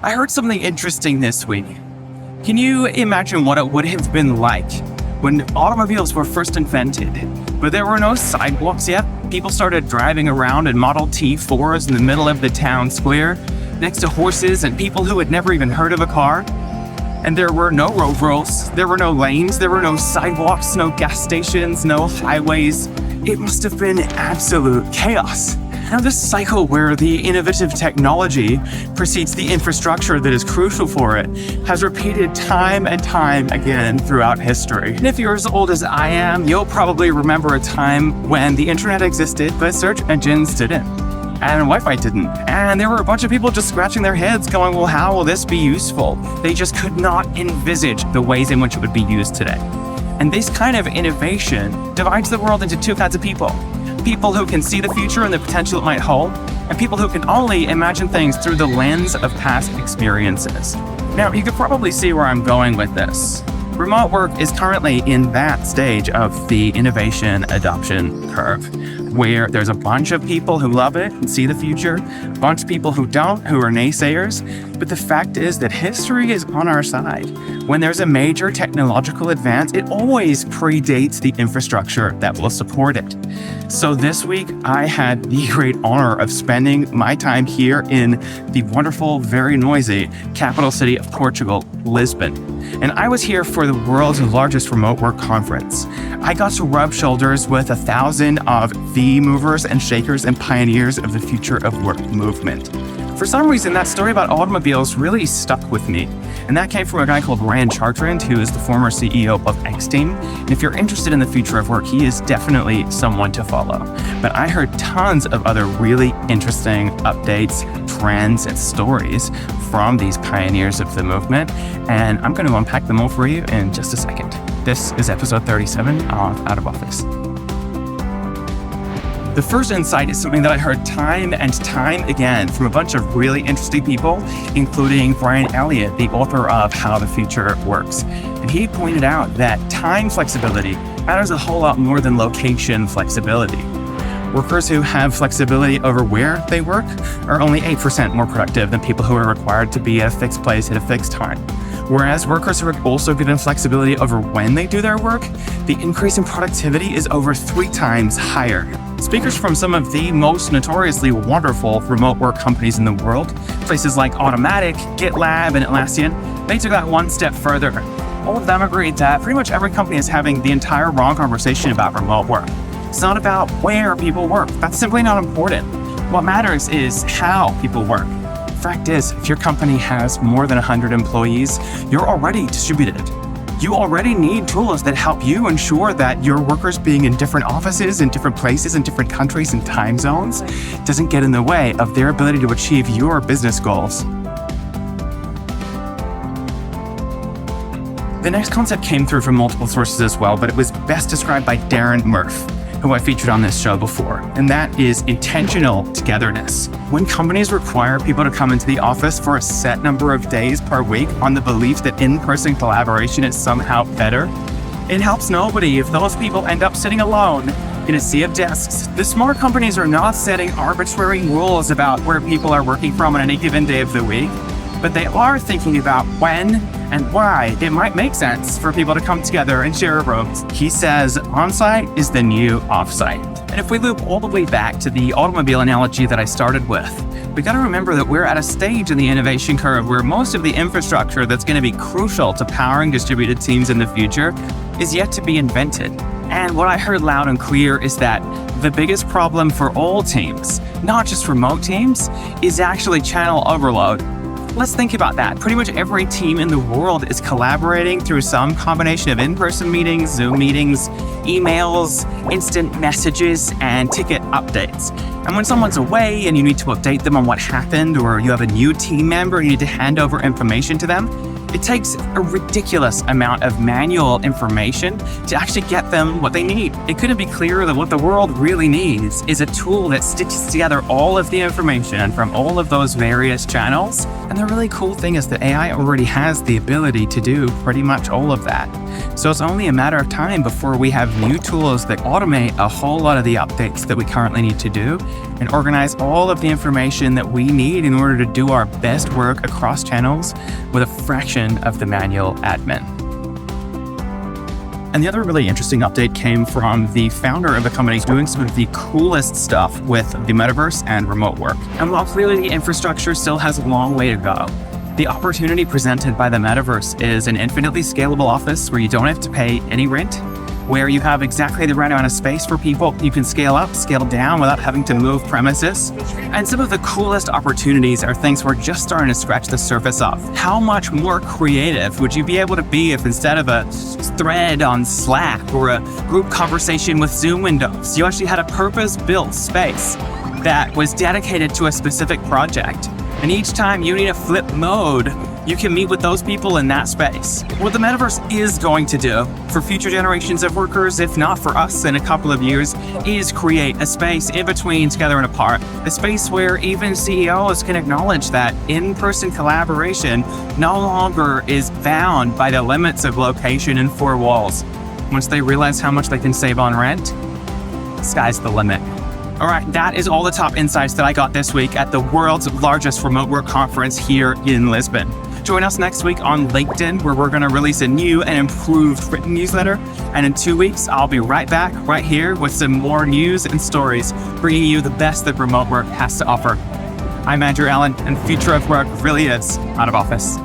I heard something interesting this week. Can you imagine what it would have been like when automobiles were first invented, but there were no sidewalks yet? People started driving around in Model T4s in the middle of the town square, next to horses and people who had never even heard of a car. And there were no road rules, there were no lanes, there were no sidewalks, no gas stations, no highways. It must have been absolute chaos. Now, this cycle where the innovative technology precedes the infrastructure that is crucial for it has repeated time and time again throughout history. And if you're as old as I am, you'll probably remember a time when the internet existed, but search engines didn't. And Wi-Fi didn't. And there were a bunch of people just scratching their heads going, well, how will this be useful? They just could not envisage the ways in which it would be used today. And this kind of innovation divides the world into two kinds of people. People who can see the future and the potential it might hold, and people who can only imagine things through the lens of past experiences. Now, you could probably see where I'm going with this. Remote work is currently in that stage of the innovation adoption curve, where there's a bunch of people who love it and see the future, a bunch of people who don't, who are naysayers. But the fact is that history is on our side. When there's a major technological advance, it always predates the infrastructure that will support it. So this week, I had the great honor of spending my time here in the wonderful, very noisy capital city of Portugal, Lisbon. And I was here for the world's largest remote work conference. I got to rub shoulders with 1,000 of the movers and shakers and pioneers of the future of work movement. For some reason, that story about automobiles really stuck with me. And that came from a guy called Ryan Chartrand, who is the former CEO of X-Team. And if you're interested in the future of work, he is definitely someone to follow. But I heard tons of other really interesting updates, trends, and stories from these pioneers of the movement. And I'm going to unpack them all for you in just a second. This is episode 37 of Out of Office. The first insight is something that I heard time and time again from a bunch of really interesting people, including Brian Elliott, the author of How the Future Works. And he pointed out that time flexibility matters a whole lot more than location flexibility. Workers who have flexibility over where they work are only 8% more productive than people who are required to be at a fixed place at a fixed time. Whereas workers who are also given flexibility over when they do their work, the increase in productivity is over 3 times higher. Speakers from some of the most notoriously wonderful remote work companies in the world, places like Automatic, GitLab, and Atlassian, they took that one step further. All of them agreed that pretty much every company is having the entire wrong conversation about remote work. It's not about where people work. That's simply not important. What matters is how people work. Fact is, if your company has more than 100 employees, you're already distributed. You already need tools that help you ensure that your workers being in different offices, in different places, in different countries and time zones doesn't get in the way of their ability to achieve your business goals. The next concept came through from multiple sources as well, but it was best described by Darren Murph, who I featured on this show before, and that is intentional togetherness. When companies require people to come into the office for a set number of days per week on the belief that in-person collaboration is somehow better, it helps nobody if those people end up sitting alone in a sea of desks. The smart companies are not setting arbitrary rules about where people are working from on any given day of the week, but they are thinking about when and why it might make sense for people to come together and share rooms. He says on-site is the new off-site. And if we loop all the way back to the automobile analogy that I started with, we got to remember that we're at a stage in the innovation curve where most of the infrastructure that's going to be crucial to powering distributed teams in the future is yet to be invented. And what I heard loud and clear is that the biggest problem for all teams, not just remote teams, is actually channel overload. Let's think about that. Pretty much every team in the world is collaborating through some combination of in-person meetings, Zoom meetings, emails, instant messages, and ticket updates. And when someone's away and you need to update them on what happened, or you have a new team member and you need to hand over information to them, It takes a ridiculous amount of manual information to actually get them what they need. It couldn't be clearer that what the world really needs is a tool that stitches together all of the information from all of those various channels. And the really cool thing is that AI already has the ability to do pretty much all of that. So it's only a matter of time before we have new tools that automate a whole lot of the updates that we currently need to do and organize all of the information that we need in order to do our best work across channels with a fraction of the manual admin. And the other really interesting update came from the founder of the company doing some of the coolest stuff with the metaverse and remote work. And while clearly the infrastructure still has a long way to go, the opportunity presented by the metaverse is an infinitely scalable office where you don't have to pay any rent, where you have exactly the right amount of space for people. You can scale up, scale down without having to move premises. And some of the coolest opportunities are things we're just starting to scratch the surface of. How much more creative would you be able to be if instead of a thread on Slack or a group conversation with Zoom windows, you actually had a purpose-built space that was dedicated to a specific project? And each time you need a flip mode, you can meet with those people in that space. What the metaverse is going to do for future generations of workers, if not for us in a couple of years, is create a space in between together and apart. A space where even CEOs can acknowledge that in-person collaboration no longer is bound by the limits of location and four walls. Once they realize how much they can save on rent, sky's the limit. All right, that is all the top insights that I got this week at the world's largest remote work conference here in Lisbon. Join us next week on LinkedIn, where we're going to release a new and improved written newsletter. And in 2 weeks, I'll be right back right here with some more news and stories, bringing you the best that remote work has to offer. I'm Andrew Allen, and the future of work really is out of office.